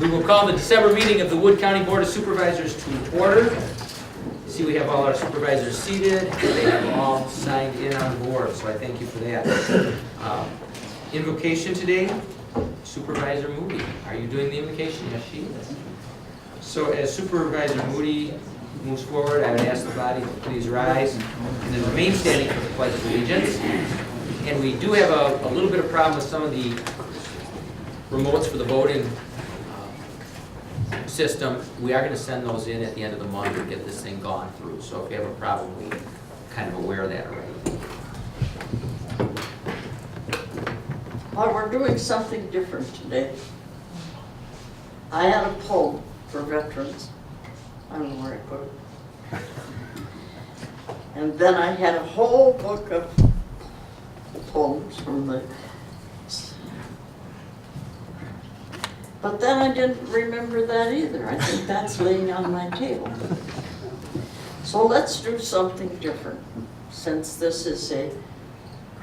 We will call the December meeting of the Wood County Board of Supervisors to order. See, we have all our supervisors seated. They have all signed in on board, so I thank you for that. Invocation today, Supervisor Moody. Are you doing the invocation? Yes, she is. So as Supervisor Moody moves forward, I would ask the body to please rise and then remain standing for the Pledge of Allegiance. And we do have a little bit of problem with some of the remotes for the voting system. We are going to send those in at the end of the month to get this thing gone through. So if you have a problem, we're kind of aware of that already. Well, we're doing something different today. I had a poem for veterans. I don't know where I put it. And then I had a whole book of poems from the... But then I didn't remember that either. I think that's laying on my table. So let's do something different. Since this is a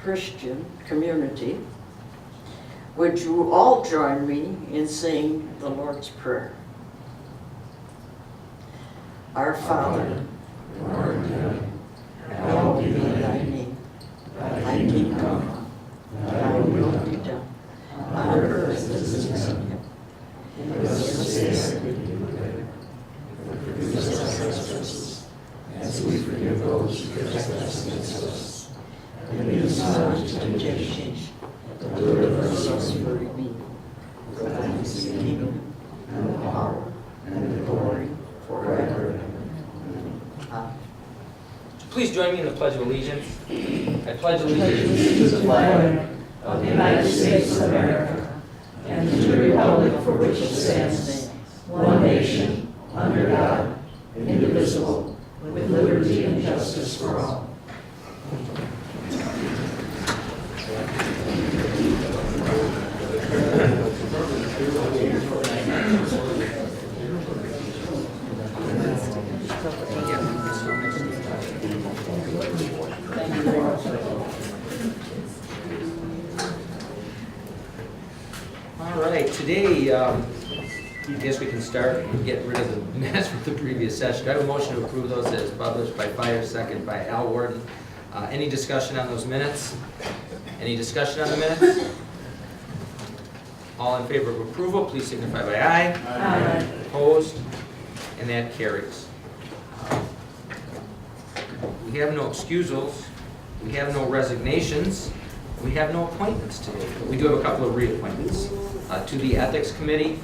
Christian community, would you all join me in saying the Lord's Prayer? Our Father, who art in heaven, hallowed be thy name. Thy kingdom come, thy will be done, on earth as it is in heaven. Give us this day our daily bread, and forgive us our trespasses, as we forgive those who trespass against us. And lead us not into temptation, but deliver us from evil. For thine is the kingdom, and the power, and the glory, forever and ever. Amen. Please join me in the Pledge of Allegiance. I pledge allegiance to the flag of the United States of America and to the republic for which it stands, one nation, under God, indivisible, with liberty and justice for all. All right, today, I guess we can start and get rid of the minutes from the previous session. I have a motion to approve those as published by Fire, second by Al Warden. Any discussion on those minutes? Any discussion on the minutes? All in favor of approval, please signify by aye. Aye. Opposed? And that carries. We have no excusals. We have no resignations. We have no appointments today, but we do have a couple of reappointments. To the Ethics Committee,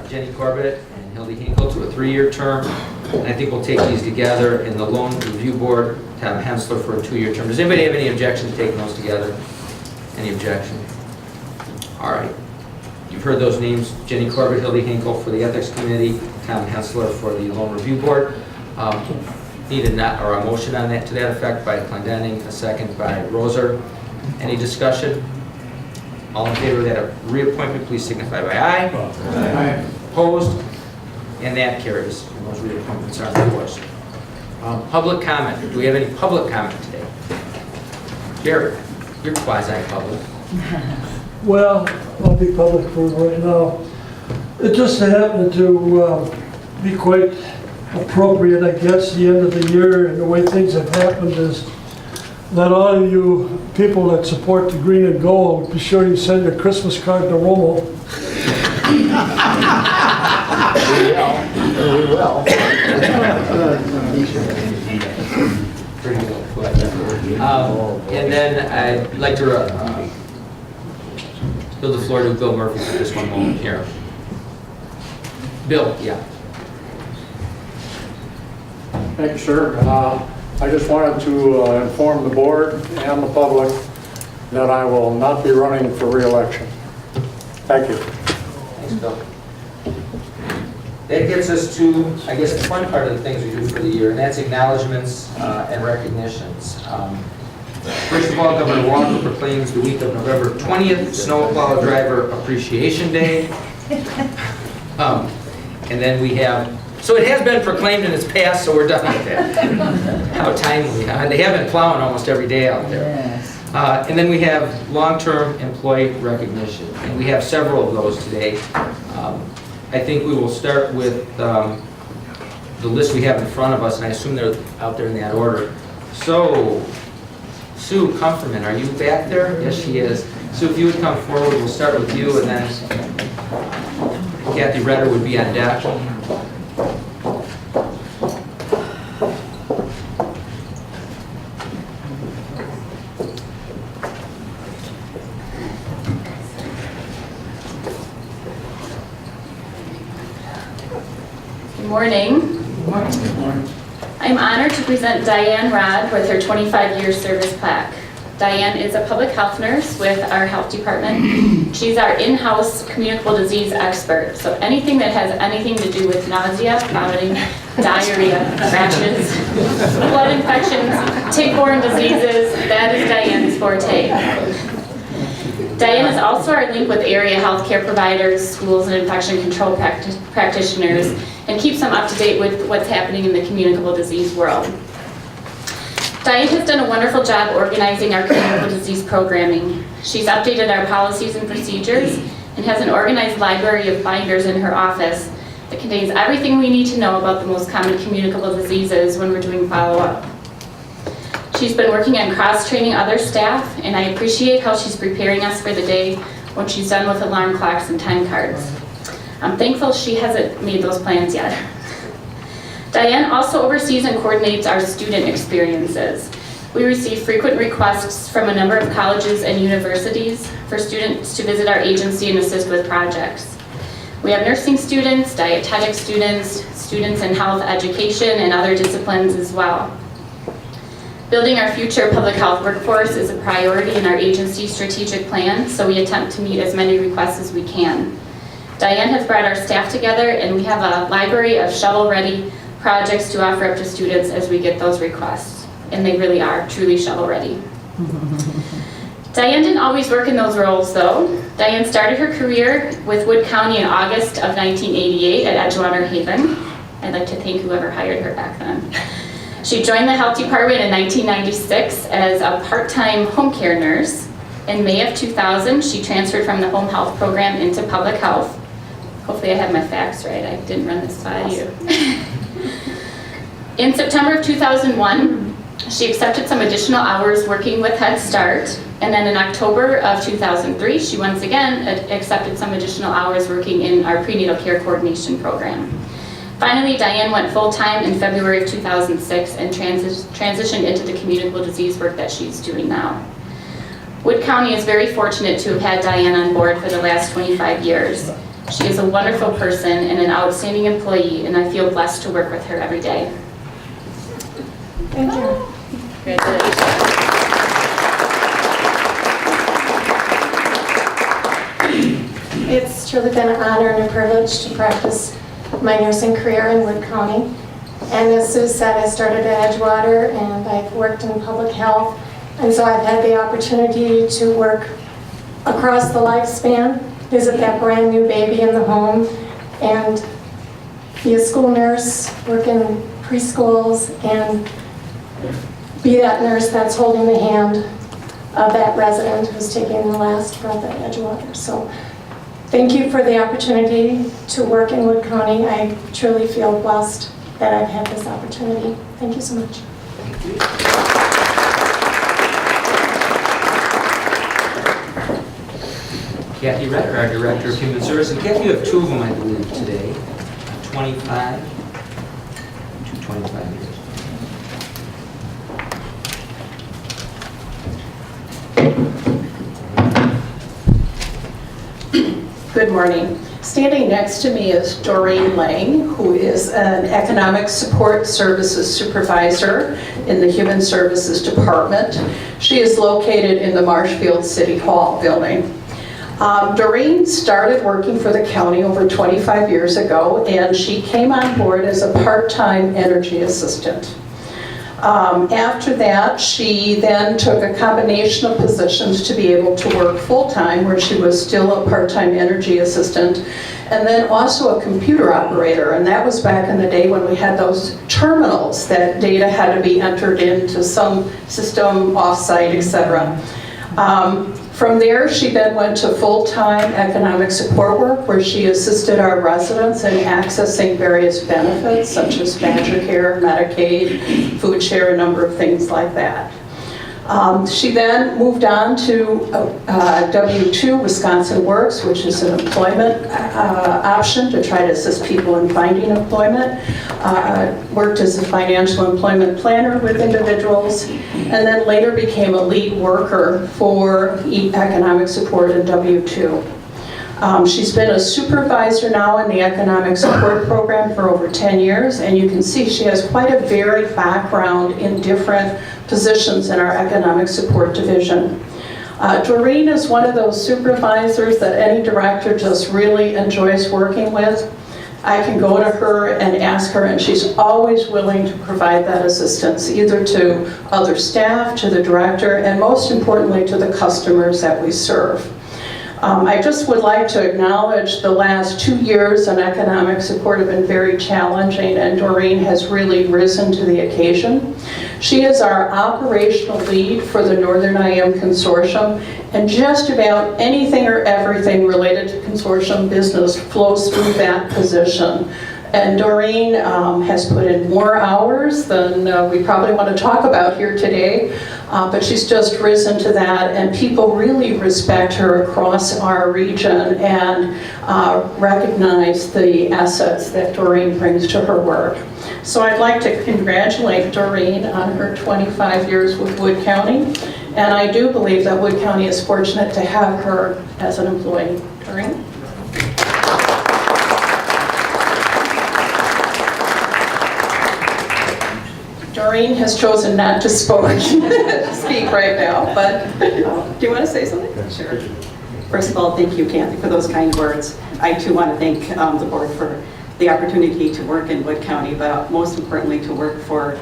Jenny Corbett and Hildy Hinkle to a 3-year term. And I think we'll take these together. In the Loan Review Board, Tom Hensler for a 2-year term. Does anybody have any objection to taking those together? Any objection? All right. You've heard those names, Jenny Corbett, Hildy Hinkle for the Ethics Committee, Tom Hensler for the Loan Review Board. Need a motion on that to that effect by Clendenning, a second by Roser. Any discussion? All in favor of that reappointment, please signify by aye. Aye. Opposed? And that carries. And those reappointments are on the course. Public comment. Do we have any public comment today? Jerry, you're quasi-public. Well, I'll be public for right now. It just happened to be quite appropriate, I guess, the end of the year, and the way things have happened is that all of you people that support the green and gold, be sure you send your Christmas card to Romo. We will. Pretty well put. And then I'd like to yield the floor to Bill Murphy for just one moment here. Bill, yeah. Thank you, sir. I just wanted to inform the board and the public that I will not be running for re-election. Thank you. Thanks, Bill. That gets us to, I guess, the fun part of the things we do for the year, and that's acknowledgements and recognitions. First of all, Governor Walker proclaims the week of November 20th Snowplow Driver Appreciation Day. And then we have, so it has been proclaimed in its past, so we're done with that. How timely. They have been plowing almost every day out there. Yes. And then we have long-term employee recognition, and we have several of those today. I think we will start with the list we have in front of us, and I assume they're out there in that order. So, Sue Comfortman, are you back there? Yes, she is. Sue, if you would come forward, we'll start with you, and then Kathy Redder would be on deck. Good morning. I'm honored to present Diane Rod with her 25-year service plaque. Diane is a public health nurse with our health department. She's our in-house communicable disease expert. So anything that has anything to do with nausea, vomiting, diarrhea, rashes, blood infections, tick-borne diseases, that is Diane's forte. Diane is also our link with area healthcare providers, schools, and infection control practitioners, and keeps them up to date with what's happening in the communicable disease world. Diane has done a wonderful job organizing our communicable disease programming. She's updated our policies and procedures and has an organized library of binders in her office that contains everything we need to know about the most common communicable diseases when we're doing follow-up. She's been working on cross-training other staff, and I appreciate how she's preparing us for the day when she's done with alarm clocks and time cards. I'm thankful she hasn't made those plans yet. Diane also oversees and coordinates our student experiences. We receive frequent requests from a number of colleges and universities for students to visit our agency and assist with projects. We have nursing students, dietetic students, students in health education, and other disciplines as well. Building our future public health workforce is a priority in our agency's strategic plan, so we attempt to meet as many requests as we can. Diane has brought our staff together, and we have a library of shovel-ready projects to offer up to students as we get those requests. And they really are truly shovel-ready. Diane didn't always work in those roles, though. Diane started her career with Wood County in August of 1988 at Edgewater Haven. I'd like to thank whoever hired her back then. She joined the health department in 1996 as a part-time home care nurse. In May of 2000, she transferred from the home health program into public health. Hopefully I have my facts right. I didn't run this by you. In September of 2001, she accepted some additional hours working with Head Start. And then in October of 2003, she once again accepted some additional hours working in our prenatal care coordination program. Finally, Diane went full-time in February of 2006 and transitioned into the communicable disease work that she's doing now. Wood County is very fortunate to have had Diane on board for the last 25 years. She is a wonderful person and an outstanding employee, and I feel blessed to work with her every day. Thank you. Congratulations. It's truly been an honor and a privilege to practice my nursing career in Wood County. And as Sue said, I started at Edgewater and I've worked in public health. And so I've had the opportunity to work across the lifespan, visit that brand new baby in the home, and be a school nurse, work in preschools, and be that nurse that's holding the hand of that resident who's taking the last breath at Edgewater. So thank you for the opportunity to work in Wood County. I truly feel blessed that I've had this opportunity. Thank you so much. Thank you. Kathy Redder, our Director of Human Services. And Kathy, you have two of them, I believe, today. 25 years. Good morning. Standing next to me is Doreen Lang, who is an Economic Support Services Supervisor in the Human Services Department. She is located in the Marshfield City Hall building. Doreen started working for the county over 25 years ago, and she came on board as a part-time energy assistant. After that, she then took a combination of positions to be able to work full-time, where she was still a part-time energy assistant, and then also a computer operator. And that was back in the day when we had those terminals that data had to be entered into some system off-site, etc. From there, she then went to full-time economic support work where she assisted our residents in accessing various benefits such as Badger Care, Medicaid, food share, a number of things like that. She then moved on to W-2 Wisconsin Works, which is an employment option to try to assist people in finding employment. Worked as a financial employment planner with individuals, and then later became a lead worker for economic support in W-2. She's been a supervisor now in the economic support program for over 10 years, and you can see she has quite a varied background in different positions in our economic support division. Doreen is one of those supervisors that any director just really enjoys working with. I can go to her and ask her, and she's always willing to provide that assistance, either to other staff, to the director, and most importantly, to the customers that we serve. I just would like to acknowledge the last 2 years in economic support have been very challenging, and Doreen has really risen to the occasion. She is our operational lead for the Northern IM Consortium, and just about anything or everything related to consortium business flows through that position. And Doreen has put in more hours than we probably want to talk about here today, but she's just risen to that, and people really respect her across our region and recognize the assets that Doreen brings to her work. So I'd like to congratulate Doreen on her 25 years with Wood County, and I do believe that Wood County is fortunate to have her as an employee. Doreen? Doreen has chosen not to speak right now, but do you want to say something? Sure. First of all, thank you, Kathy, for those kind words. I too want to thank the board for the opportunity to work in Wood County, but most importantly to work for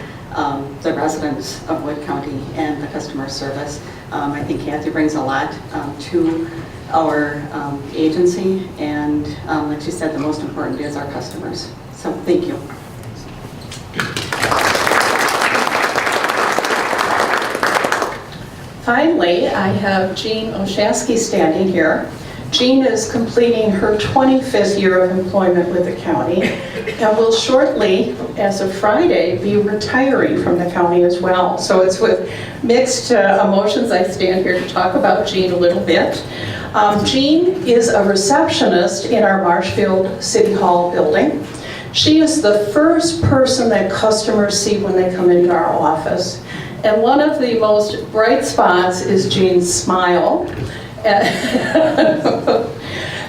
the residents of Wood County and the customer service. I think Kathy brings a lot to our agency, and like she said, the most important is our customers. So thank you. Finally, I have Jean Oshasky standing here. Jean is completing her 25th year of employment with the county and will shortly, as of Friday, be retiring from the county as well. So it's with mixed emotions I stand here to talk about Jean a little bit. Jean is a receptionist in our Marshfield City Hall building. She is the first person that customers see when they come into our office. And one of the most bright spots is Jean's smile.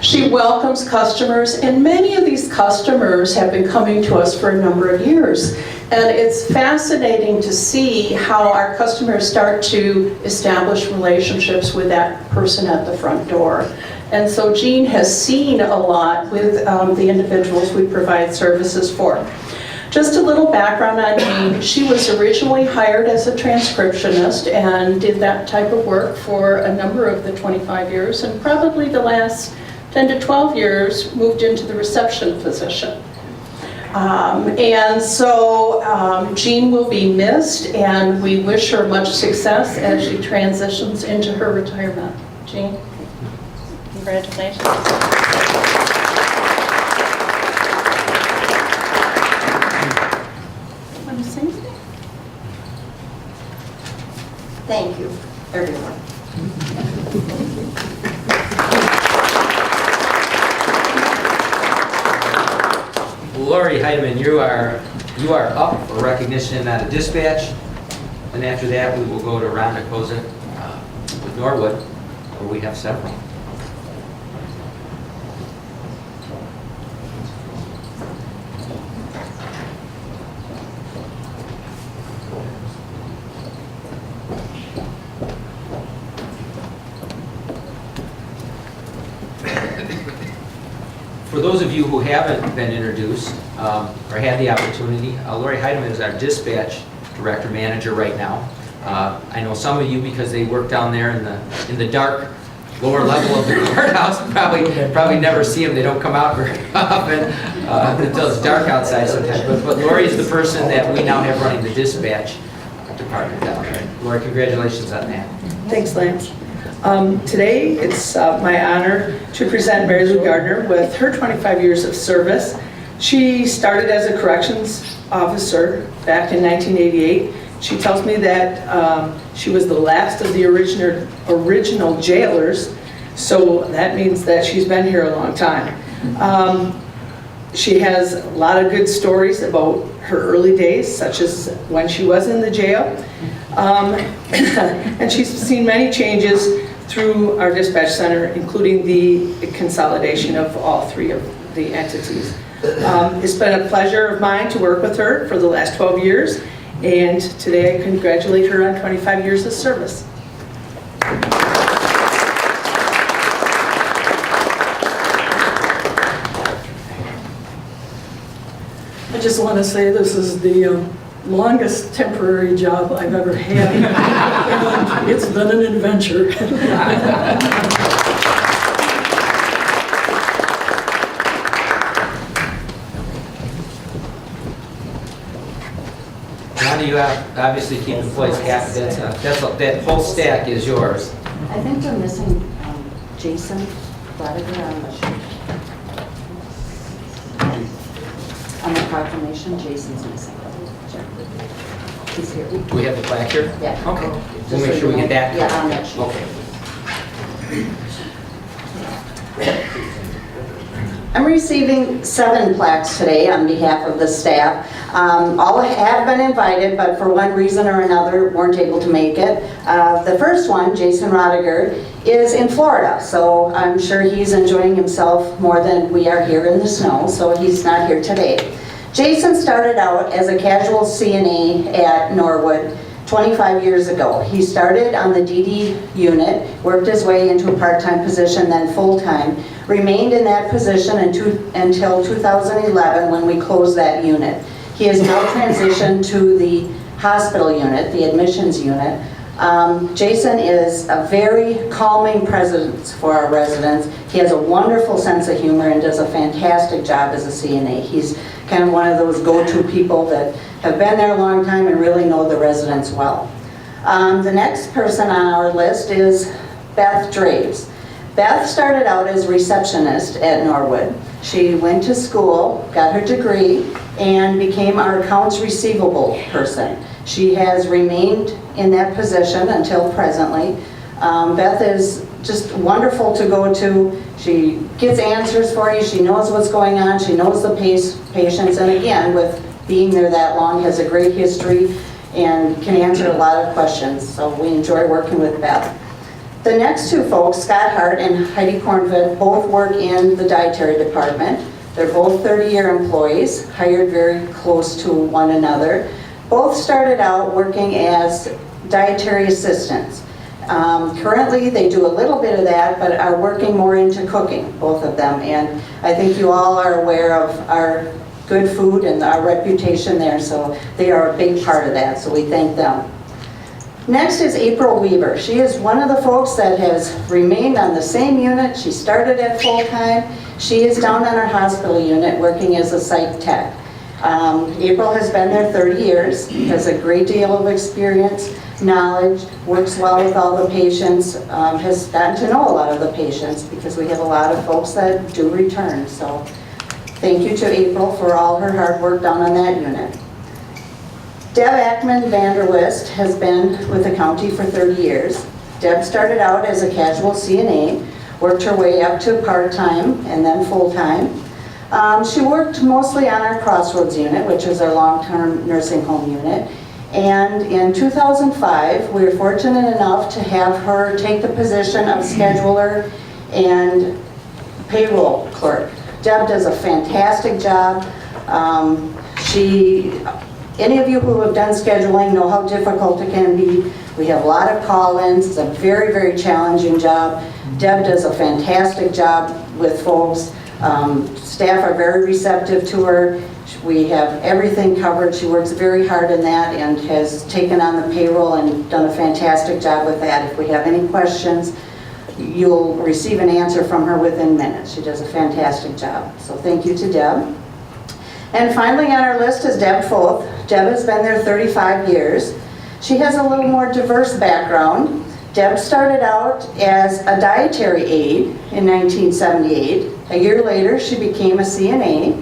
She welcomes customers, and many of these customers have been coming to us for a number of years. And it's fascinating to see how our customers start to establish relationships with that person at the front door. And so Jean has seen a lot with the individuals we provide services for. Just a little background on Jean. She was originally hired as a transcriptionist and did that type of work for a number of the 25 years, and probably the last 10 to 12 years moved into the reception position. And so Jean will be missed, and we wish her much success as she transitions into her retirement. Jean, congratulations. Thank you, everyone. Lori Heidemann, you are up for recognition at a dispatch, and after that we will go to Rhonda Kozak with Norwood, where we have several. For those of you who haven't been introduced or had the opportunity, Lori Heidemann is our dispatch director manager right now. I know some of you because they work down there in the dark lower level of the courthouse. Probably never see them. They don't come out very often until it's dark outside sometimes. But Lori is the person that we now have running the dispatch department down there. Lori, congratulations on that. Thanks, Lance. Today, it's my honor to present Mary Lou Gardner with her 25 years of service. She started as a corrections officer back in 1988. She tells me that she was the last of the original jailers, so that means that she's been here a long time. She has a lot of good stories about her early days, such as when she was in the jail. And she's seen many changes through our dispatch center, including the consolidation of all three of the entities. It's been a pleasure of mine to work with her for the last 12 years, and today I congratulate her on 25 years of service. I just want to say this is the longest temporary job I've ever had. And it's been an adventure. Now you obviously keep employees happy. That whole stack is yours. I think we're missing Jason Radiger on the proclamation. Jason's missing. He's here. Do we have the plaque here? Yeah. Okay. Just We'll so make sure you we know. get that. Yeah, on that sheet. Okay. I'm receiving 7 plaques today on behalf of the staff. All have been invited, but for one reason or another weren't able to make it. The first one, Jason Rodiger, is in Florida, so I'm sure he's enjoying himself more than we are here in the snow, so he's not here today. Jason started out as a casual CNA at Norwood 25 years ago. He started on the DD unit, worked his way into a part-time position, then full-time, remained in that position until 2011 when we closed that unit. He has now transitioned to the hospital unit, the admissions unit. Jason is a very calming presence for our residents. He has a wonderful sense of humor and does a fantastic job as a CNA. He's kind of one of those go-to people that have been there a long time and really know the residents well. The next person on our list is Beth Draves. Beth started out as receptionist at Norwood. She went to school, got her degree, and became our accounts receivable person. She has remained in that position until presently. Beth is just wonderful to go to. She gets answers for you. She knows what's going on. She knows the patients. And again, with being there that long, has a great history and can answer a lot of questions. So we enjoy working with Beth. The next 2 folks, Scott Hart and Heidi Kornfeld, both work in the dietary department. They're both 30-year employees, hired very close to one another. Both started out working as dietary assistants. Currently, they do a little bit of that, but are working more into cooking, both of them. And I think you all are aware of our good food and our reputation there, so they are a big part of that, so we thank them. Next is April Weaver. She is one of the folks that has remained on the same unit. She started at full-time. She is down on our hospital unit working as a psych tech. April has been there 30 years, has a great deal of experience, knowledge, works well with all the patients, has gotten to know a lot of the patients because we have a lot of folks that do return. So thank you to April for all her hard work done on that unit. Deb Ackman Vanderwist has been with the county for 30 years. Deb started out as a casual CNA, worked her way up to part-time and then full-time. She worked mostly on our Crossroads unit, which is our long-term nursing home unit. And in 2005, we were fortunate enough to have her take the position of scheduler and payroll clerk. Deb does a fantastic job. Any of you who have done scheduling know how difficult it can be. We have a lot of call-ins. It's a very, very challenging job. Deb does a fantastic job with folks. Staff are very receptive to her. We have everything covered. She works very hard in that and has taken on the payroll and done a fantastic job with that. If we have any questions, you'll receive an answer from her within minutes. She does a fantastic job. So thank you to Deb. And finally on our list is Deb Foth. Deb has been there 35 years. She has a little more diverse background. Deb started out as a dietary aide in 1978. A year later, she became a CNA,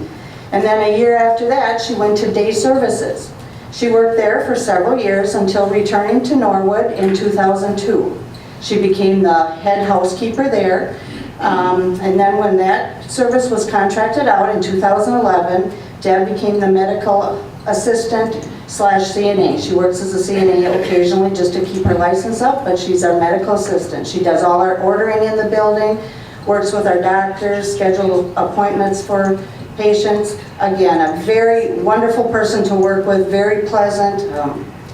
and then a year after that, she went to day services. She worked there for several years until returning to Norwood in 2002. She became the head housekeeper there, and then when that service was contracted out in 2011, Deb became the medical assistant / CNA. She works as a CNA occasionally just to keep her license up, but she's our medical assistant. She does all our ordering in the building, works with our doctors, schedules appointments for patients. Again, a very wonderful person to work with, very pleasant,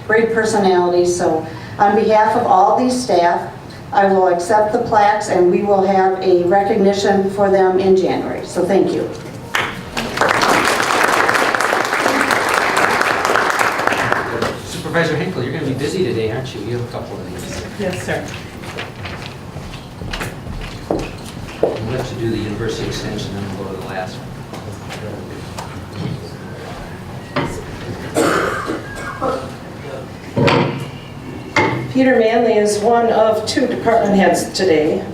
great personality. So on behalf of all these staff, I will accept the plaques and we will have a recognition for them in January. So thank you. Supervisor Hinkle, you're going to be busy today, aren't you? You have a couple of these. Yes, sir. We'll let you do the university extension, and we'll go to the last one. Peter Manley is one of 2 department heads today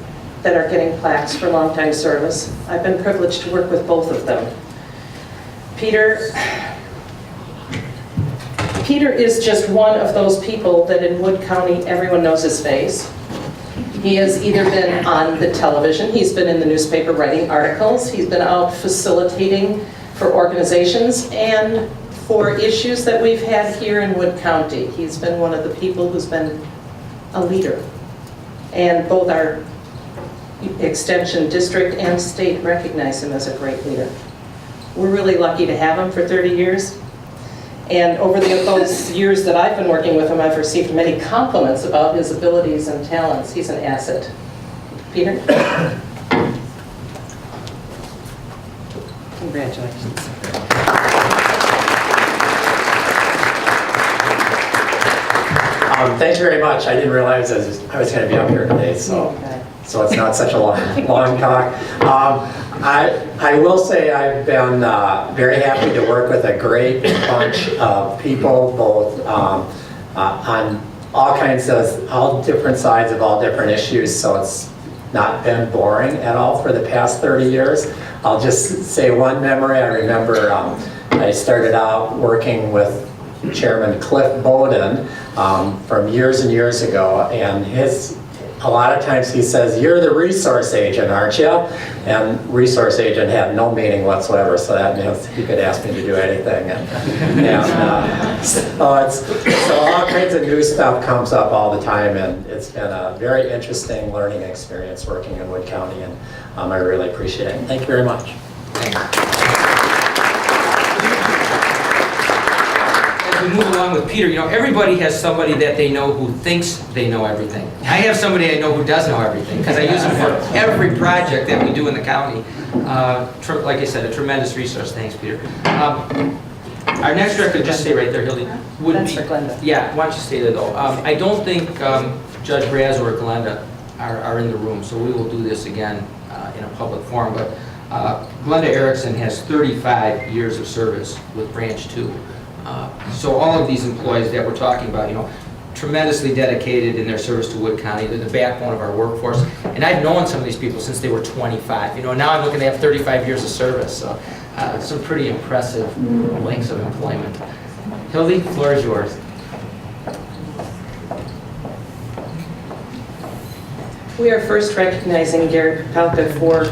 that are getting plaques for longtime service. I've been privileged to work with both of them. Peter is just one of those people that in Wood County, everyone knows his face. He has either been on the television, he's been in the newspaper writing articles, he's been out facilitating for organizations and for issues that we've had here in Wood County. He's been one of the people who's been a leader. And both our extension district and state recognize him as a great leader. We're really lucky to have him for 30 years. And over those years that I've been working with him, I've received many compliments about his abilities and talents. He's an asset. Peter? Congratulations. Thanks very much. I didn't realize I was going to be up here today, so it's not such a long talk. I will say I've been very happy to work with a great bunch of people, both on all different sides of all different issues, so it's not been boring at all for the past 30 years. I'll just say one memory. I remember I started out working with Chairman Cliff Bowden from years and years ago, and a lot of times he says, "You're the resource agent, aren't you?" And resource agent had no meaning whatsoever, so that means he could ask me to do anything. So all kinds of new stuff comes up all the time, and it's been a very interesting learning experience working in Wood County, and I really appreciate it. Thank you very much. As we move along with Peter, everybody has somebody that they know who thinks they know everything. I have somebody I know who does know everything, because I use them for every project that we do in the county. Like I said, a tremendous resource. Thanks, Peter. Our next director, just stay right there, Hildy. That's for Glenda. Yeah, why don't you stay there, though. I don't think Judge Brazo or Glenda are in the room, so we will do this again in a public forum. But Glenda Erickson has 35 years of service with Branch 2. So all of these employees that we're talking about, tremendously dedicated in their service to Wood County. They're the backbone of our workforce. And I've known some of these people since they were 25. Now I'm looking to have 35 years of service. So some pretty impressive lengths of employment. Hildy, the floor is yours. We are first recognizing Gary Popelka for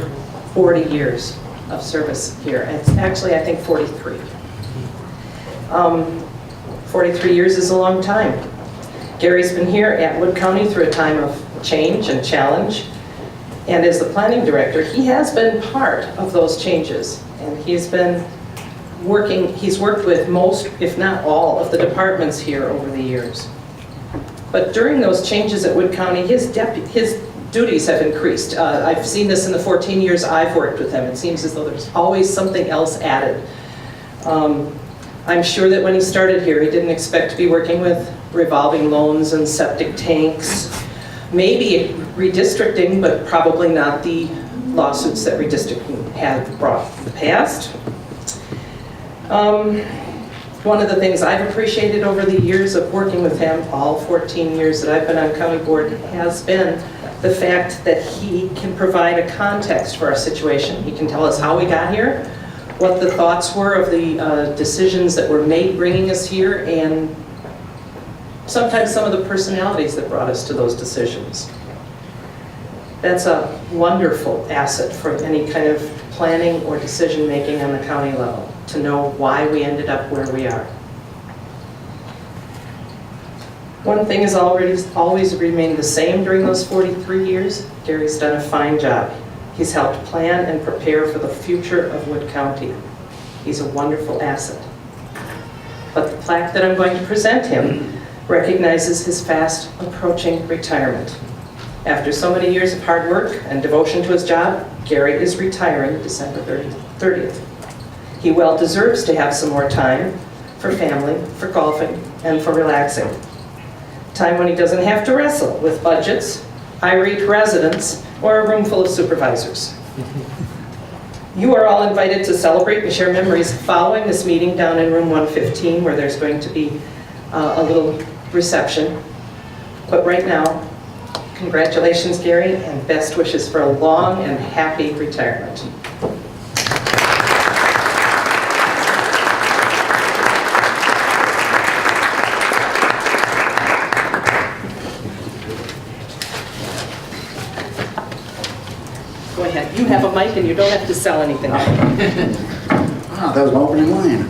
40 years of service here. It's actually, I think, 43. 43 years is a long time. Gary's been here at Wood County through a time of change and challenge. And as the planning director, he has been part of those changes. And he's worked with most, if not all, of the departments here over the years. But during those changes at Wood County, his duties have increased. I've seen this in the 14 years I've worked with him. It seems as though there's always something else added. I'm sure that when he started here, he didn't expect to be working with revolving loans and septic tanks. Maybe redistricting, but probably not the lawsuits that redistricting had brought in the past. One of the things I've appreciated over the years of working with him, all 14 years that I've been on county board, has been the fact that he can provide a context for our situation. He can tell us how we got here, what the thoughts were of the decisions that were made bringing us here, and sometimes some of the personalities that brought us to those decisions. That's a wonderful asset for any kind of planning or decision making on the county level, to know why we ended up where we are. One thing has always remained the same during those 43 years. Gary's done a fine job. He's helped plan and prepare for the future of Wood County. He's a wonderful asset. But the plaque that I'm going to present him recognizes his fast approaching retirement. After so many years of hard work and devotion to his job, Gary is retiring December 30th. He well deserves to have some more time for family, for golfing, and for relaxing. Time when he doesn't have to wrestle with budgets, irate residents, or a room full of supervisors. You are all invited to celebrate and share memories following this meeting down in room 115, where there's going to be a little reception. But right now, congratulations, Gary, and best wishes for a long and happy retirement. Go ahead. You have a mic and you don't have to sell anything. That was my opening line.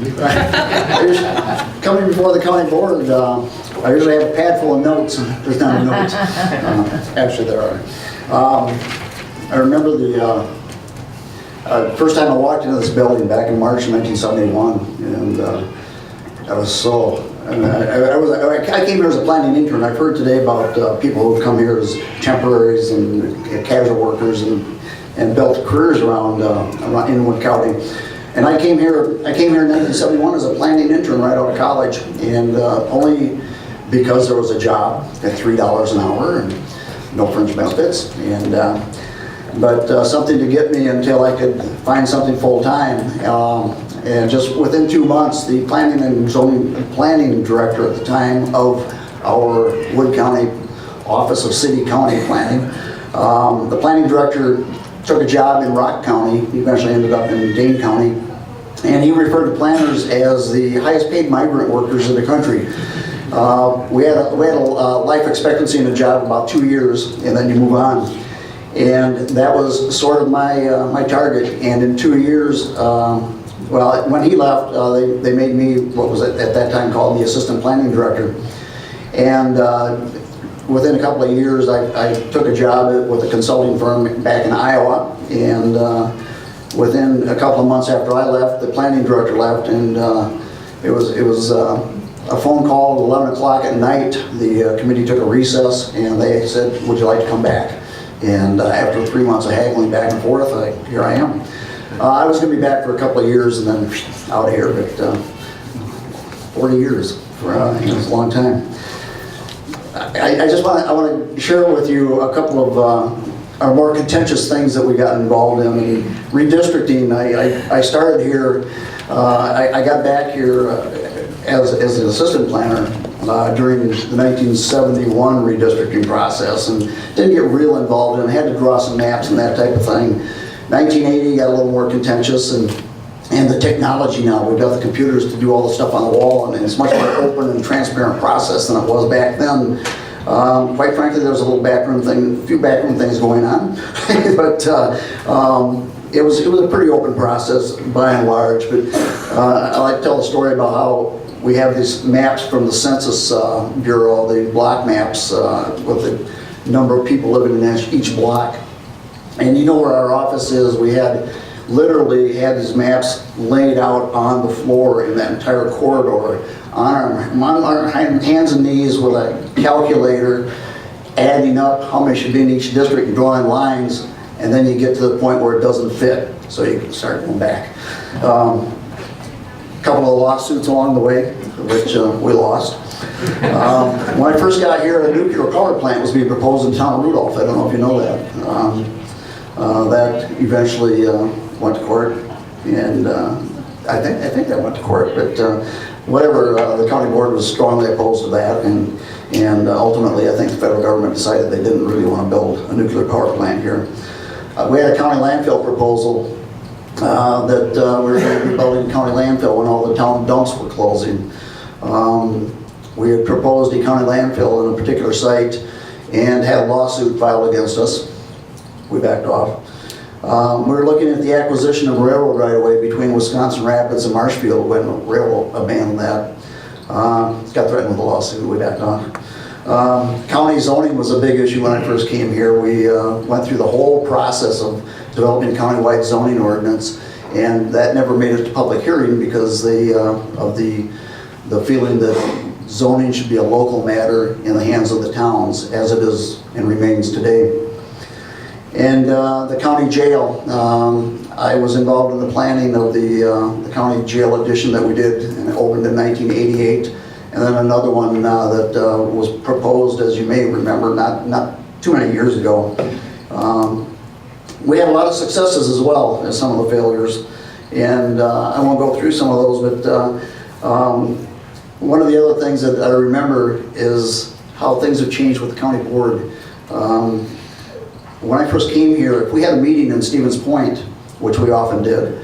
Coming before the county board, I usually have a pad full of notes. There's not a notes. Actually, there are. I remember the first time I walked into this building back in March of 1971, and I was so. I came here as a planning intern. I've heard today about people who have come here as temporaries and casual workers and built careers around in Wood County. And I came here in 1971 as a planning intern right out of college, and only because there was a job at $3 an hour and no fringe benefits, and but something to get me until I could find something full time. And just within 2 months, the planning and zoning planning director at the time of our Wood County Office of City County Planning, the planning director took a job in Rock County. He eventually ended up in Dane County, and he referred to planners as the highest paid migrant workers in the country. We had a life expectancy in a job of about 2 years, and then you move on. And that was sort of my target. And in 2 years, well, when he left, they made me what was at that time called the assistant planning director. And within a couple of years, I took a job with a consulting firm back in Iowa, and within a couple of months after I left, the planning director left, and it was a phone call at 11 o'clock at night. The committee took a recess, and they said, "Would you like to come back?" And after 3 months of haggling back and forth, here I am. I was going to be back for a couple of years and then out of here, but 40 years, it's a long time. I just want to share with you a couple of our more contentious things that we got involved in. Redistricting, I started here, I got back here as an assistant planner during the 1971 redistricting process, and didn't get real involved in it. Had to draw some maps and that type of thing. 1980 got a little more contentious, and the technology now, we've got the computers to do all the stuff on the wall, and it's much more open and transparent process than it was back then. Quite frankly, there was a few backroom things going on, but it was a pretty open process by and large. But I like to tell the story about how we have these maps from the Census Bureau, the block maps with the number of people living in each block. And you know where our office is, we literally had these maps laid out on the floor in that entire corridor, on our hands and knees with a calculator, adding up how many should be in each district and drawing lines, and then you get to the point where it doesn't fit, so you can start going back. A couple of lawsuits along the way, which we lost. When I first got here, a nuclear power plant was being proposed in the town of Rudolph. I don't know if you know that. That eventually went to court, and I think that went to court, but whatever, the county board was strongly opposed to that, and ultimately, I think the federal government decided they didn't really want to build a nuclear power plant here. We had a county landfill proposal that we were going to be building a county landfill when all the town dumps were closing. We had proposed a county landfill in a particular site and had a lawsuit filed against us. We backed off. We were looking at the acquisition of railroad right-of-way between Wisconsin Rapids and Marshfield when railroad abandoned that. Got threatened with a lawsuit. We backed off. County zoning was a big issue when I first came here. We went through the whole process of developing a countywide zoning ordinance, and that never made it to public hearing because of the feeling that zoning should be a local matter in the hands of the towns, as it is and remains today. And the county jail, I was involved in the planning of the county jail addition that we did and it opened in 1988. And then another one that was proposed, as you may remember, not too many years ago. We had a lot of successes as well as some of the failures. And I won't go through some of those, but one of the other things that I remember is how things have changed with the county board. When I first came here, if we had a meeting in Stevens Point, which we often did,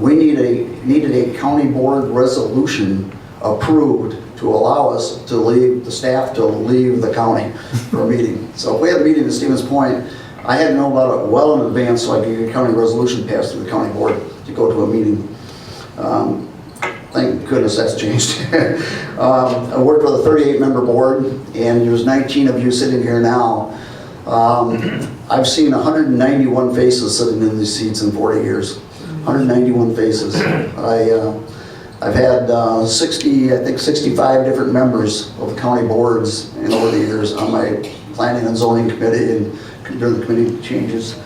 we needed a county board resolution approved to allow us to leave, the staff to leave the county for a meeting. So if we had a meeting in Stevens Point, I had to know about it well in advance so I could get a county resolution passed through the county board to go to a meeting. Thank goodness that's changed. I worked with a 38-member board, and there's 19 of you sitting here now. I've seen 191 faces sitting in these seats in 40 years. 191 faces. I've had 65 different members of the county boards and over the years on my planning and zoning committee and during the committee changes.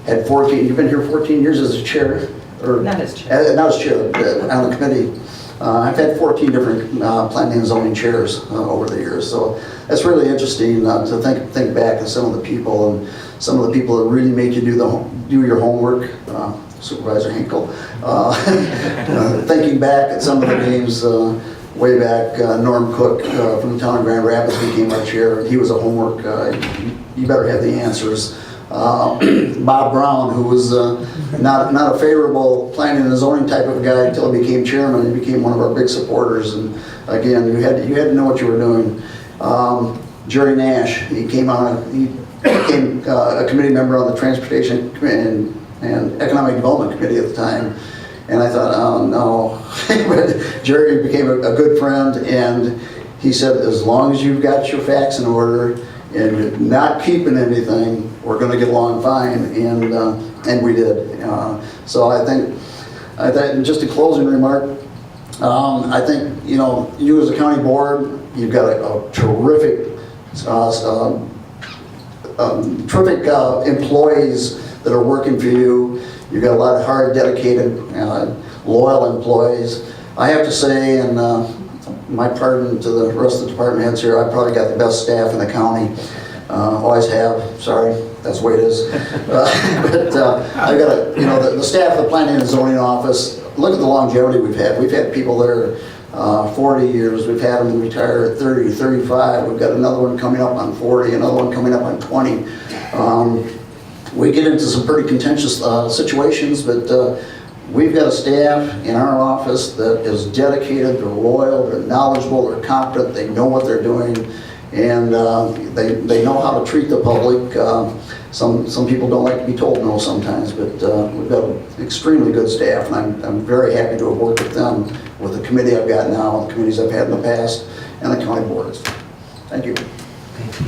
Had 14, you've been here 14 years as a chair? Or, Not as chair. Not as chair, on the committee. I've had 14 different planning and zoning chairs over the years. So that's really interesting to think back to some of the people and some of the people that really make you do your homework. Supervisor Hinkle. Thinking back at some of the names way back, Norm Cook from the town of Grand Rapids became our chair. He was a homework, you better have the answers. Bob Brown, who was not a favorable planning and zoning type of guy until he became chairman. He became one of our big supporters, and again, you had to know what you were doing. Jerry Nash, he became a committee member on the Transportation Committee and Economic Development Committee at the time, and I thought, oh no. But Jerry became a good friend, and he said, as long as you've got your facts in order and you're not keeping anything, we're going to get along fine, and we did. So I think, just a closing remark, I think, you as a county board, you've got a terrific, employees that are working for you. You've got a lot of hard, dedicated, loyal employees. I have to say, and my pardon to the rest of the department heads here, I've probably got the best staff in the county. Always have, sorry, that's the way it is. But I've got the staff of the planning and zoning office, look at the longevity we've had. We've had people there 40 years, we've had them retire at 30, 35, we've got another one coming up on 40, another one coming up on 20. We get into some pretty contentious situations, but we've got a staff in our office that is dedicated, they're loyal, they're knowledgeable, they're competent, they know what they're doing, and they know how to treat the public. Some people don't like to be told no sometimes, but we've got an extremely good staff, and I'm very happy to have worked with them, with the committee I've got now, the committees I've had in the past, and the county boards. Thank you. Thank you.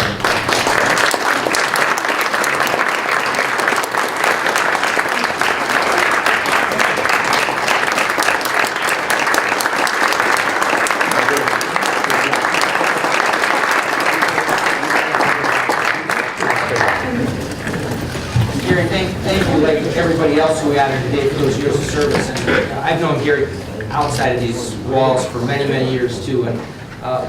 Everybody else who we honored today for those years of service. And I've known Gary outside of these walls for many, many years too. And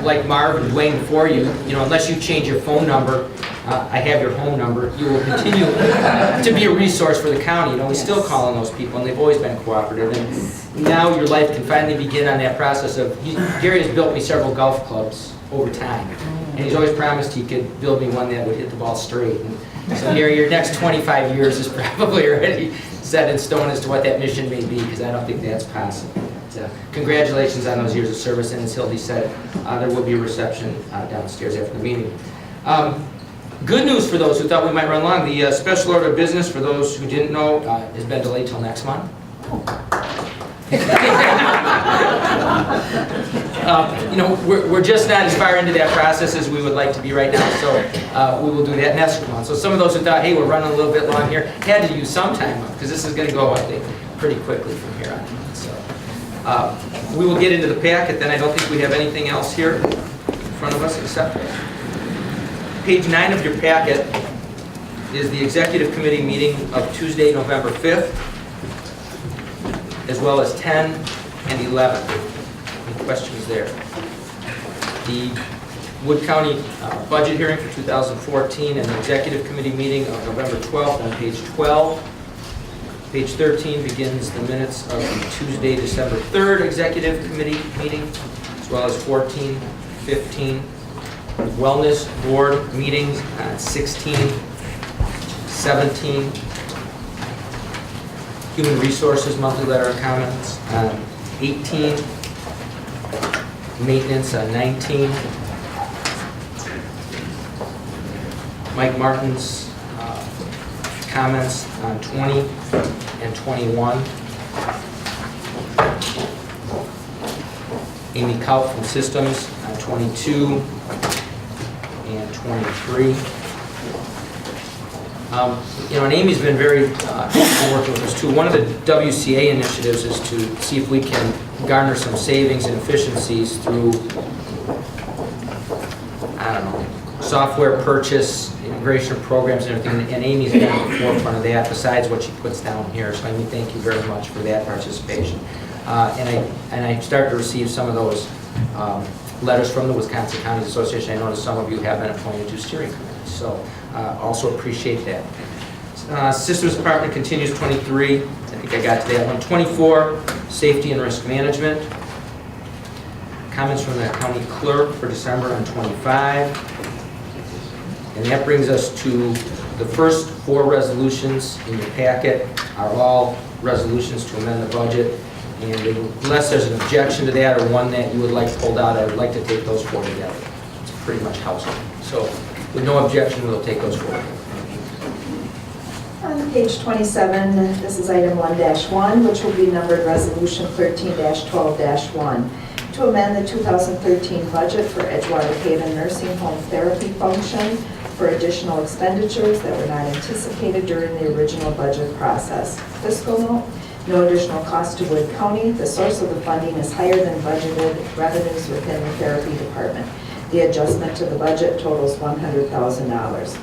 like Marv and Dwayne before you, unless you change your phone number, I have your home number. You will continue to be a resource for the county. You know, we still call on those people, and they've always been cooperative. And now your life can finally begin on that process of, Gary has built me several golf clubs over time. And he's always promised he could build me one that would hit the ball straight. And so Gary, your next 25 years is probably already set in stone as to what that mission may be, because I don't think that's possible. But, congratulations on those years of service, and as Hildy said, there will be a reception downstairs after the meeting. Good news for those who thought we might run long. The special order of business, for those who didn't know, has been delayed till next month. You know, we're just not as far into that process as we would like to be right now, so we will do that next month. So some of those who thought, hey, we're running a little bit long here, had to use some time up, because this is going to go, I think, pretty quickly from here on. So we will get into the packet, then I don't think we have anything else here in front of us except page 9 of your packet is the executive committee meeting of Tuesday, November 5th, as well as 10 and 11. Any questions there? The Wood County budget hearing for 2014 and the executive committee meeting of November 12th on page 12. Page 13 begins the minutes of the Tuesday, December 3rd executive committee meeting, as well as 14, 15. Wellness board meetings on 16, 17. Human Resources monthly letter of comments on 18. Maintenance on 19. Mike Martin's comments on 20 and 21. Amy Kaut from Systems on 22 and 23. You know, and Amy's been very helpful working with us too. One of the WCA initiatives is to see if we can garner some savings and efficiencies through, I don't know, software purchase, integration of programs and everything, and Amy's been at the forefront of that besides what she puts down here. So Amy, thank you very much for that participation. And I started to receive some of those letters from the Wisconsin Counties Association. I noticed some of you have been appointed to steering committees, so also appreciate that. Systems Department continues 23. I think I got to that one. 24, Safety and Risk Management. Comments from the county clerk for December on 25. And that brings us to the first 4 resolutions in your packet are all resolutions to amend the budget. And unless there's an objection to that or one that you would like pulled out, I would like to take those 4 together. It's pretty much household. So with no objection, we'll take those 4 together. On page 27, this is item 1-1, which will be numbered Resolution 13-12-1, to amend the 2013 budget for Edgewater Haven Nursing Home Therapy Function for additional expenditures that were not anticipated during the original budget process. Fiscal note, no additional cost to Wood County. The source of the funding is higher than budgeted revenues within the therapy department. The adjustment to the budget totals $100,000.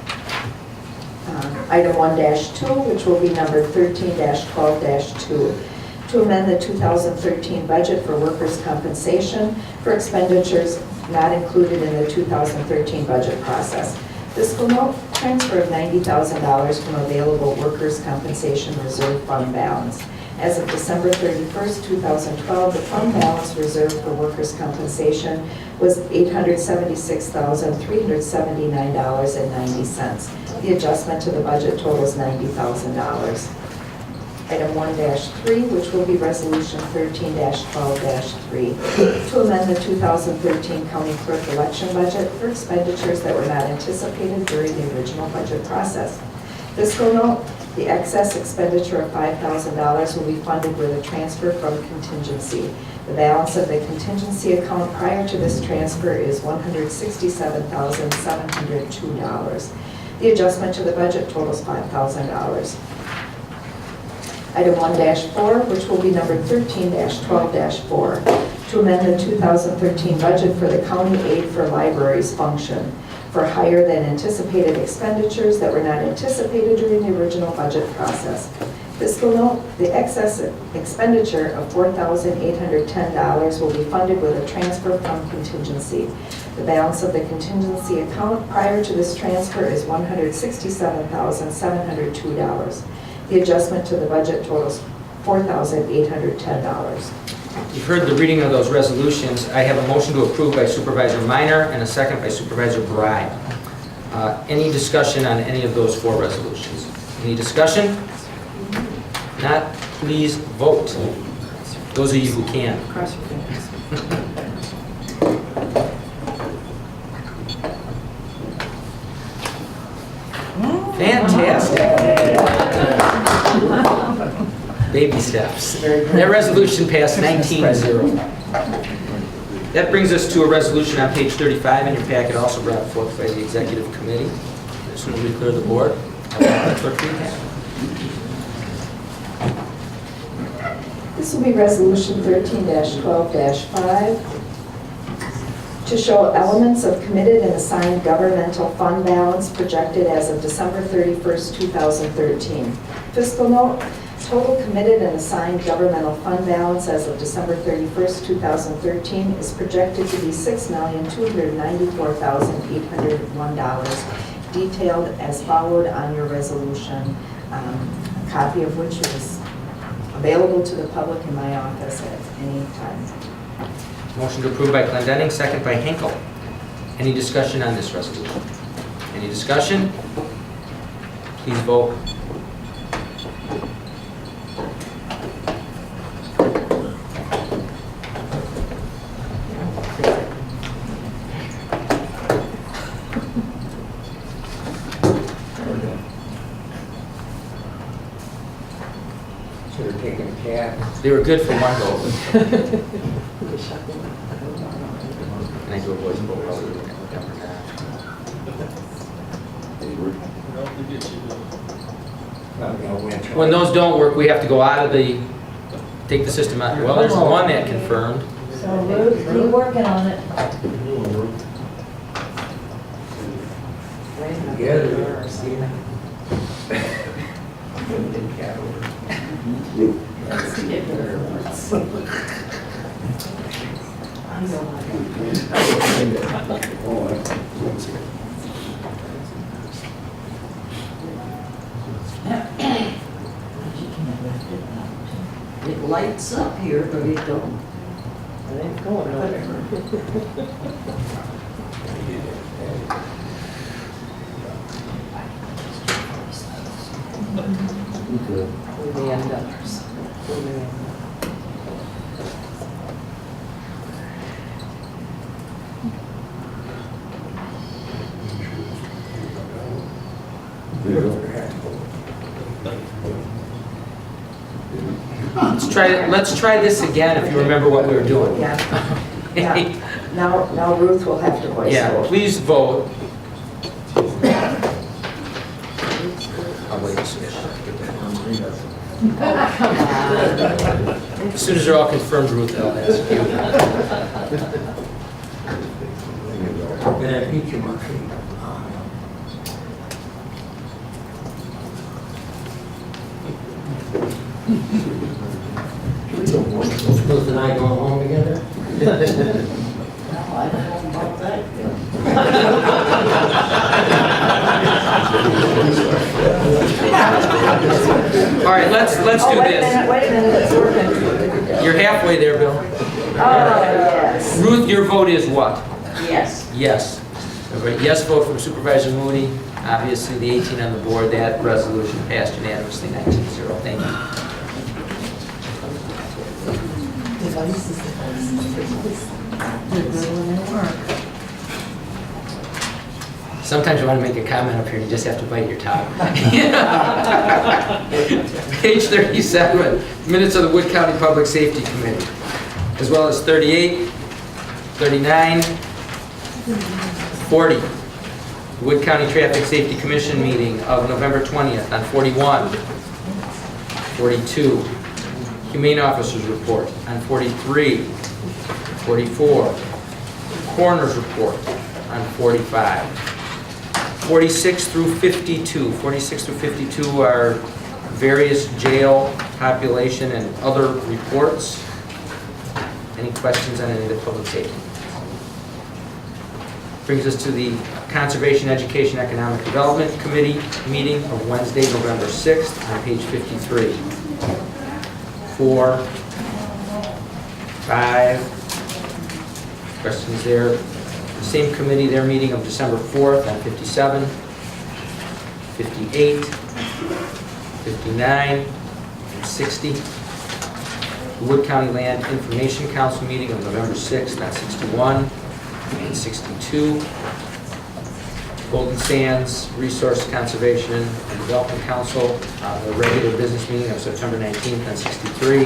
Item 1-2, which will be numbered 13-12-2, to amend the 2013 budget for workers' compensation for expenditures not included in the 2013 budget process. Fiscal note, transfer of $90,000 from available workers' compensation reserve fund balance. As of December 31st, 2012, the fund balance reserved for workers' compensation was $876,379.90. The adjustment to the budget totals $90,000. Item 1-3, which will be Resolution 13-12-3, to amend the 2013 County Clerk election budget for expenditures that were not anticipated during the original budget process. Fiscal note, the excess expenditure of $5,000 will be funded with a transfer from contingency. The balance of the contingency account prior to this transfer is $167,702. The adjustment to the budget totals $5,000. Item 1-4, which will be numbered 13-12-4, to amend the 2013 budget for the county aid for libraries function for higher than anticipated expenditures that were not anticipated during the original budget process. Fiscal note, the excess expenditure of $4,810 will be funded with a transfer from contingency. The balance of the contingency account prior to this transfer is $167,702. The adjustment to the budget totals $4,810. You've heard the reading of those resolutions. I have a motion to approve by Supervisor Minor and a second by Supervisor Bride. Any discussion on any of those four resolutions? Any discussion? Not, please vote. Those of you who can. Cross your fingers. Fantastic. Baby steps. That resolution passed 19-0. That brings us to a resolution on page 35 in your packet, also brought forth by the Executive Committee. This one will clear the board. Clerk, read that. This will be Resolution 13-12-5 to show elements of committed and assigned governmental fund balance projected as of December 31st, 2013. Fiscal note, total committed and assigned governmental fund balance as of December 31st, 2013 is projected to be $6,294,801, detailed as followed on your resolution, a copy of which is available to the public in my office at any time. Motion to approve by Clendenning, second by Hinkle. Any discussion on this resolution? Any discussion? Please vote. Should have taken a cab. They were good for one vote. Can I do a voice vote? When those don't work, we have to go out of the, take the system out. Well, there's one that confirmed. So Ruth, be working on it. It lights up here, but it don't. It ain't going nowhere. We end up. Let's try this again if you remember what we were doing. Yeah. Yeah. Now Ruth will have to voice Yeah, vote. please vote. I'll wait a second. As soon as they're all confirmed, Ruth, I'll ask you. Supposed and I going home together? No, I don't know about that. All right, let's do Wait a this. minute, it's working. You're halfway there, Bill. Oh, yes. Ruth, your vote is what? Yes. Yes. A yes vote from Supervisor Moody. Obviously, the 18 on the board, that resolution passed unanimously, 19-0. Thank you. Sometimes you want to make a comment up here, you just have to bite your tongue. Page 37, minutes of the Wood County Public Safety Committee, as well as 38, 39, 40. Wood County Traffic Safety Commission meeting of November 20th on 41, 42. Humane Officers Report on 43, 44. Coroner's Report on 45. 46 through 52. 46 through 52 are various jail population and other reports. Any questions on any of the public safety? Brings us to the Conservation, Education, Economic Development Committee meeting of Wednesday, November 6th on page 53. 4, 5, questions there. The same committee, their meeting of December 4th on 57, 58, 59, and 60. The Wood County Land Information Council meeting of November 6th on 61 and 62. Golden Sands Resource Conservation and Development Council, the regular business meeting of September 19th on 63,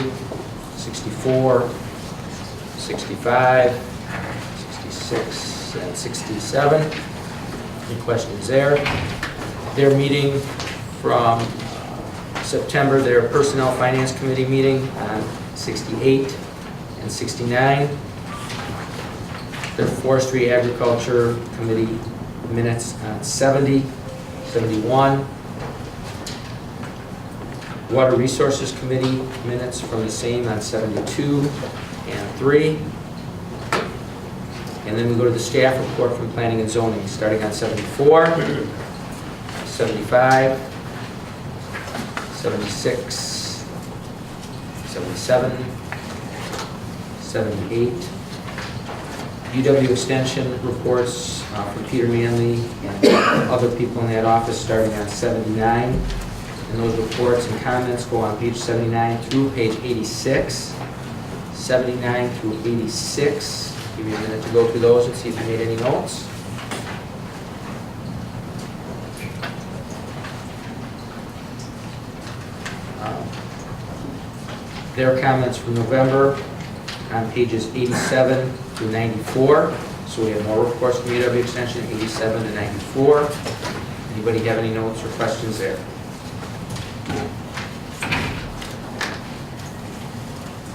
64, 65, 66, and 67. Any questions there? Their meeting from September, their Personnel Finance Committee meeting on 68 and 69. Their Forestry Agriculture Committee minutes on 70, 71. Water Resources Committee minutes from the same on 72 and 3. And then we go to the staff report from Planning and Zoning, starting on 74, 75, 76, 77, 78. UW Extension reports from Peter Manley and other people in that office starting on 79. And those reports and comments go on page 79 through page 86. 79 through 86. Give you a minute to go through those and see if you made any notes. Their comments from November on pages 87 through 94. So we have more reports from UW Extension, 87 to 94. Anybody have any notes or questions there?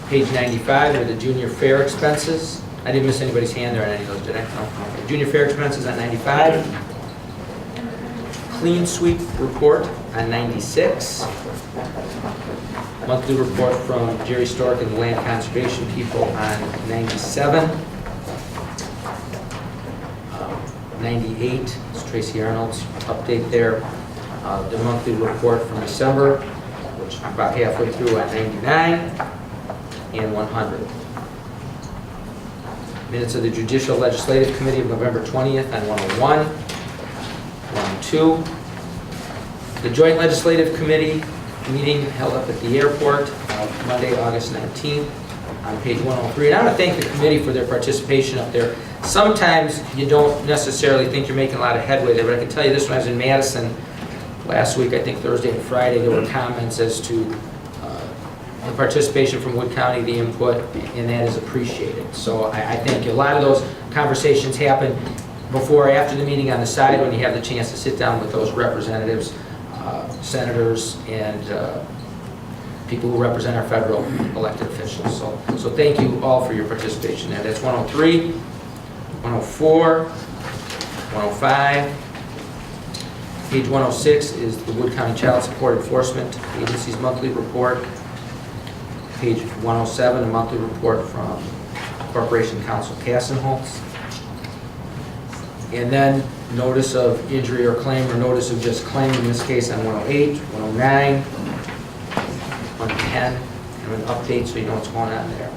Page 95 are the junior fair expenses. I didn't miss anybody's hand there on any of those, did I? No. Okay. Junior fair expenses on 95. Clean sweep report on 96. Monthly report from Jerry Stork and the land conservation people on 97. 98 is Tracy Arnold's update there. The monthly report from December, which I'm about halfway through, on 99 and 100. Minutes of the Judicial Legislative Committee of November 20th on 101, 102. The Joint Legislative Committee meeting held up at the airport Monday, August 19th on page 103. And I want to thank the committee for their participation up there. Sometimes you don't necessarily think you're making a lot of headway there, but I can tell you this, when I was in Madison last week, I think Thursday and Friday, there were comments as to the participation from Wood County, the input, and that is appreciated. So I think a lot of those conversations happen before or after the meeting on the side when you have the chance to sit down with those representatives, senators, and people who represent our federal elected officials. So thank you all for your participation there. That's 103, 104, 105. Page 106 is the Wood County Child Support Enforcement Agency's monthly report. Page 107, a monthly report from Corporation Counsel Kassenholz. And then notice of injury or claim, or notice of just claim, in this case on 108, 109, 110, and an update so you know what's going on there.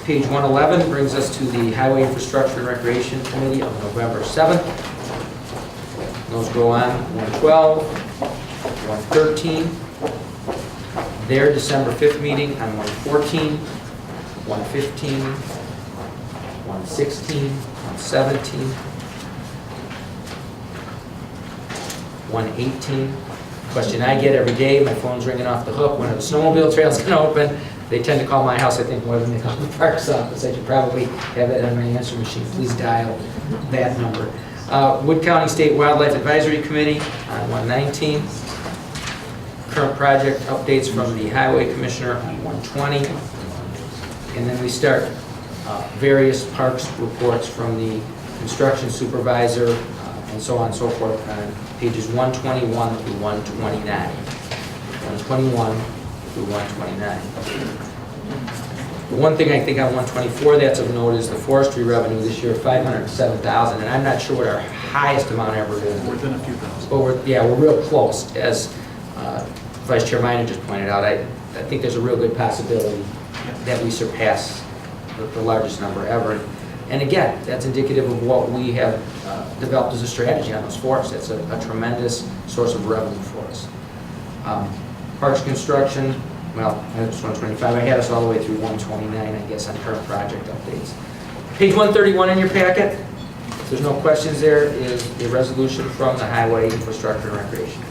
Page 111 brings us to the Highway Infrastructure and Recreation Committee of November 7th. Those go on 112, 113. Their December 5th meeting on 114, 115, 116, 117, 118. Question I get every day, my phone's ringing off the hook, when are the snowmobile trails going to open? They tend to call my house, I think, more than they call the parks office. I should probably have that on my answer machine. Please dial that number. Wood County State Wildlife Advisory Committee on 119. Current project updates from the Highway Commissioner on 120. And then we start various parks reports from the Construction Supervisor and so on and so forth on pages 121 through 129. 121 through 129. One thing I think on 124 that's of note is the forestry revenue this year, $507,000, and I'm not sure what our highest amount ever is. Within a few thousand. But we're real close. As Vice Chair Minor just pointed out, I think there's a real good possibility that we surpass the largest number ever. And again, that's indicative of what we have developed as a strategy on those forests. That's a tremendous source of revenue for us. Parks construction, well, that's 125. I had us all the way through 129, I guess, on current project updates. Page 131 in your packet, if there's no questions there, is the resolution from the Highway Infrastructure and Recreation.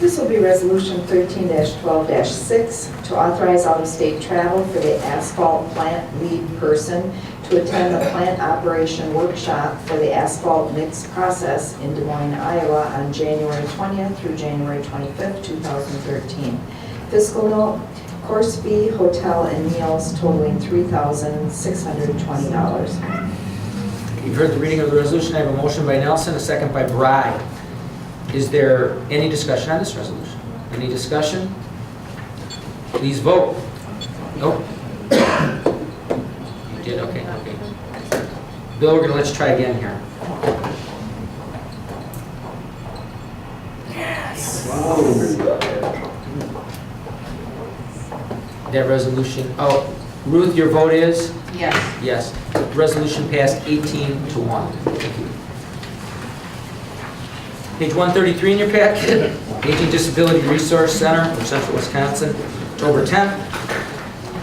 This will be Resolution 13-12-6 to authorize out-of-state travel for the asphalt plant lead person to attend the plant operation workshop for the asphalt mix process in Des Moines, Iowa on January 20th through January 25th, 2013. Fiscal note, course fee, hotel, and meals totaling $3,620. You've heard the reading of the resolution. I have a motion by Nelson, a second by Bry. Is there any discussion on this resolution? Any discussion? Please vote. Nope. You did, okay. Bill, we're gonna let you try again here. That resolution, oh, Ruth, your vote is? Yes. Yes. Resolution passed 18-1. Thank you. Page 133 in your packet, Aging Disability Resource Center from Central Wisconsin, October 10th,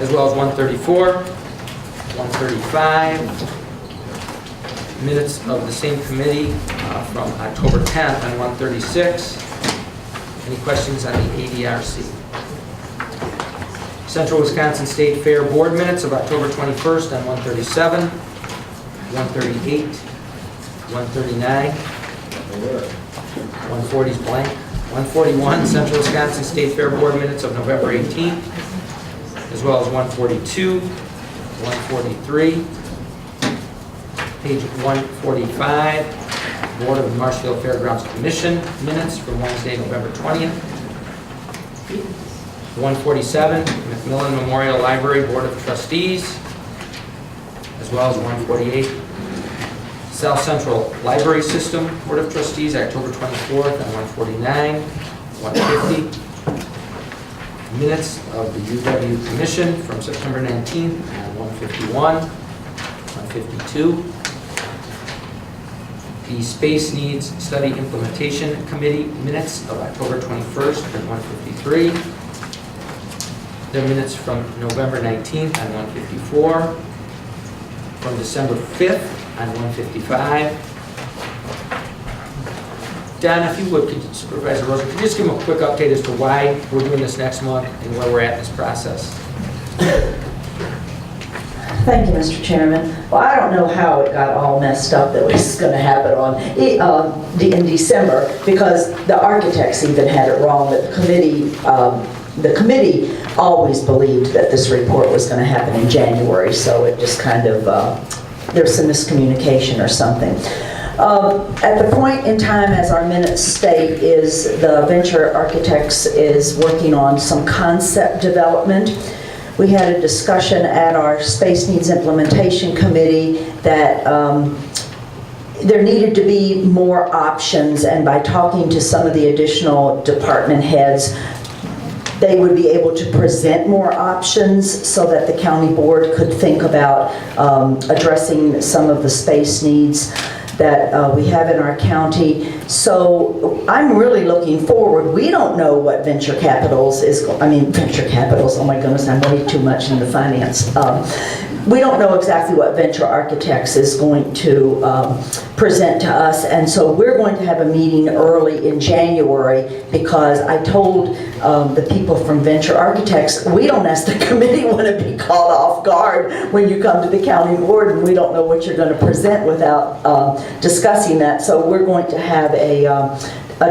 as well as 134, 135, minutes of the same committee from October 10th and 136. Any questions on the ADRC? Central Wisconsin State Fair Board minutes of October 21st and 137, 138, 139, 140 is blank, 141 Central Wisconsin State Fair Board minutes of November 18th, as well as 142, 143, page 145, Board of Marshfield Fairgrounds Commission minutes from Wednesday, November 20th, 147, Macmillan Memorial Library Board of Trustees, as well as 148, South Central Library System Board of Trustees, October 24th, and 149, 150, minutes of the UW Commission from September 19th, and 151, 152, the Space Needs Study Implementation Committee minutes of October 21st and 153. The minutes from November 19th and 154. From December 5th and 155. Don, if you would, Supervisor Rosen, could you just give them a quick update as to why we're doing this next month and where we're at in this process? Thank you, Mr. Chairman. Well, I don't know how it got all messed up that this is going to happen in December, because the architects even had it wrong, that the committee always believed that this report was going to happen in January, so it just kind of, there's some miscommunication or something. At the point in time, as our minutes state, is the Venture Architects is working on some concept development. We had a discussion at our Space Needs Implementation Committee that there needed to be more options, and by talking to some of the additional department heads, they would be able to present more options so that the county board could think about addressing some of the space needs that we have in our county. So I'm really looking forward. We don't know what venture capitals, oh my goodness, I'm way too much into finance. We don't know exactly what Venture Architects is going to present to us, and so we're going to have a meeting early in January, because I told the people from Venture Architects, we don't, as the committee, want to be caught off guard when you come to the county board and we don't know what you're going to present without discussing that. So we're going to have a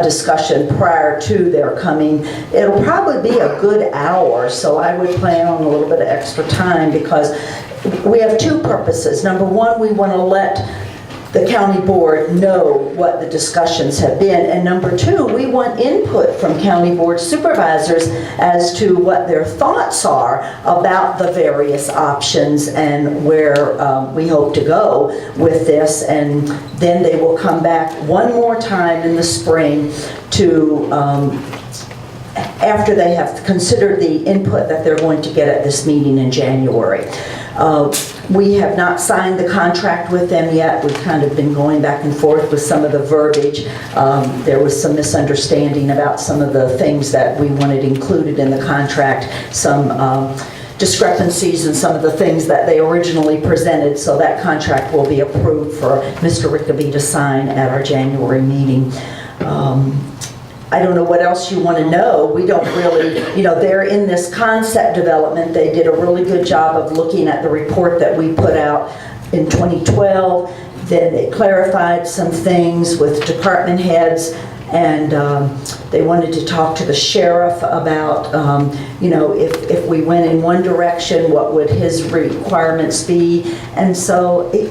discussion prior to their coming. It'll probably be a good hour, so I would plan on a little bit of extra time, because we have two purposes. Number one, we want to let the county board know what the discussions have been. And number two, we want input from county board supervisors as to what their thoughts are about the various options and where we hope to go with this. And then they will come back one more time in the spring to after they have considered the input that they're going to get at this meeting in January. We have not signed the contract with them yet. We've kind of been going back and forth with some of the verbiage. There was some misunderstanding about some of the things that we wanted included in the contract, some discrepancies in some of the things that they originally presented, so that contract will be approved for Mr. Rickaby to sign at our January meeting. I don't know what else you want to know. We don't really, they're in this concept development. They did a really good job of looking at the report that we put out in 2012. Then they clarified some things with department heads, and they wanted to talk to the sheriff about, if we went in one direction, what would his requirements be? And so they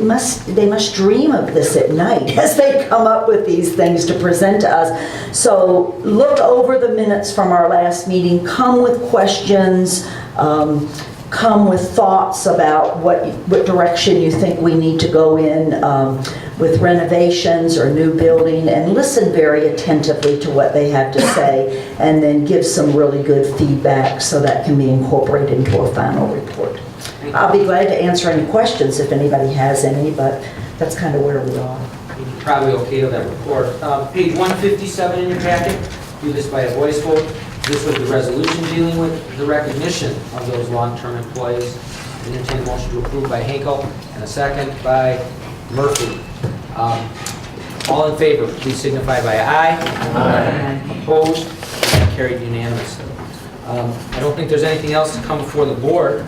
must dream of this at night as they come up with these things to present to us. So look over the minutes from our last meeting, come with questions, come with thoughts about what direction you think we need to go in with renovations or new building, and listen very attentively to what they have to say, and then give some really good feedback so that can be incorporated into a final report. I'll be glad to answer any questions if anybody has any, but that's kind of where we are. You're probably okay with that report. Page 157 in your packet, do this by a voice vote. This was the resolution dealing with the recognition of those long-term employees. I entertain a motion to approve by Hinkle and a second by Murphy. All in favor, please signify by aye. Aye. Opposed? Carried unanimously. I don't think there's anything else to come before the board.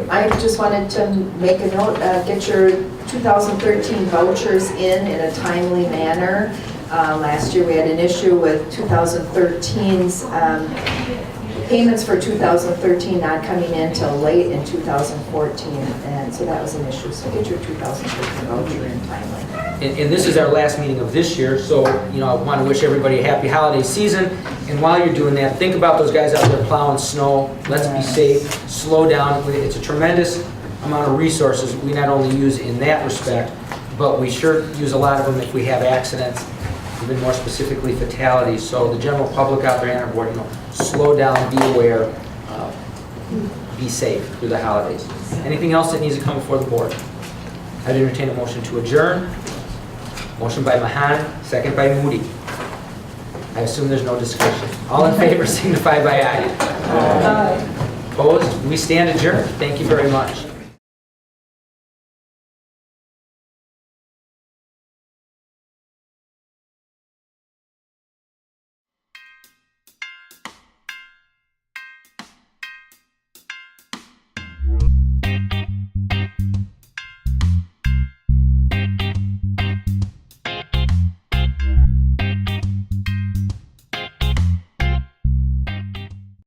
I just wanted to make a note, get your 2013 vouchers in a timely manner. Last year we had an issue with 2013's payments for 2013 not coming in till late in 2014, and so that was an issue. So get your 2013 voucher in timely. And this is our last meeting of this year, so I want to wish everybody a happy holiday season. And while you're doing that, think about those guys out there plowing snow. Let's be safe, slow down. It's a tremendous amount of resources we not only use in that respect, but we sure use a lot of them if we have accidents, even more specifically fatalities. So the general public out there and our board, slow down, be aware, be safe through the holidays. Anything else that needs to come before the board? I'd entertain a motion to adjourn. Motion by Mahan, second by Moody. I assume there's no discussion. All in favor signify by aye. Aye. Opposed? We stand adjourned. Thank you very much.